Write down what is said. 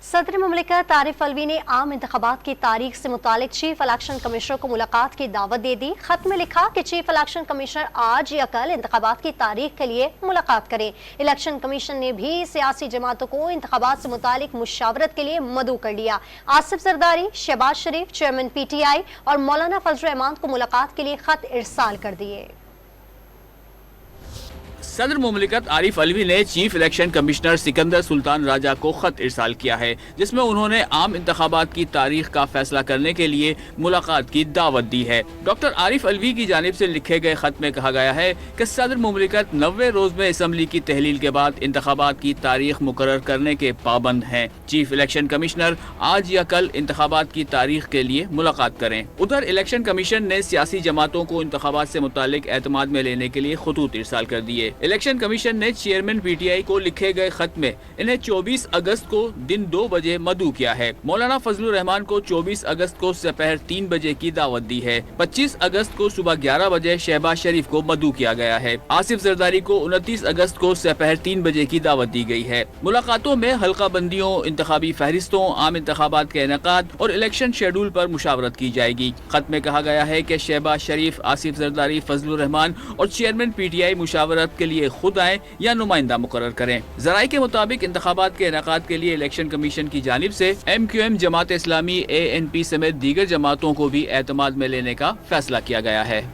सदर मुमलिकत आरिफ अलवी ने आम इंतखाबात की तारीख से मुतालिक चीफ इलेक्शन कमिश्नर को मुलाकात की दावत दे दी। खत में लिखा कि चीफ इलेक्शन कमिश्नर आज या कल इंतखाबात की तारीख के लिए मुलाकात करें। इलेक्शन कमीशन ने भी सियासी जमातों को इंतखाबात से मुतालिक मुशावरत के लिए मदऊ कर लिया। आसिफ जरदारी, शहबाज शरीफ, चेयरमैन PTI और मौलाना फजल रहमान को मुलाकात के लिए खत इरसाल कर दिए। सदर मुमलिकत आरिफ अलवी ने chief election commissioner Sikandar Sultan Raja को खत इरसाल किया है, जिसमें उन्होंने आम इंतखाबात की तारीख का फैसला करने के लिए मुलाकात की दावत दी है। डॉक्टर आरिफ अलवी की जानिब से लिखे गए खत में कहा गया है कि सदर मुमलिकत 90 रोज में असम्बली की तहलील के बाद इंतखाबात की तारीख मुकर्रर करने के पाबंद हैं। चीफ इलेक्शन कमिश्नर आज या कल इंतखाबात की तारीख के लिए मुलाकात करें। उधर इलेक्शन कमीशन ने सियासी जमातों को इंतखाबात से मुतालिक एतमाद में लेने के लिए खतूत इरसाल कर दिए। इलेक्शन कमीशन ने चेयरमैन PTI को लिखे गए खत में इन्हें 24 अगस्त को दिन 2 बजे मदऊ किया है। मौलाना फजल रहमान को 24 अगस्त को दोपहर 3 बजे की दावत दी है। 25 अगस्त को सुबह 11 बजे शहबाज शरीफ को मदऊ किया गया है। आसिफ जरदारी को 29 अगस्त को दोपहर 3 बजे की दावत दी गई है। मुलाकातों में हल्का बंदियों, इंतखाबी फहरिस्तों, आम इंतखाबात के इनेकाद और इलेक्शन शेड्यूल पर मुशावरत की जाएगी। खत में कहा गया है कि शहबाज शरीफ, आसिफ जरदारी, फजल रहमान और चेयरमैन PTI मुशावरत के लिए खुद आए या नुमाइंदा मुकर्रर करें। जराये के मुताबिक इंतखाबात के इनेकाद के लिए इलेक्शन कमीशन की जानिब से MQM, जमात इस्लामी, ANP समेत दीगर जमातों को भी एतमाद में लेने का फैसला किया गया है।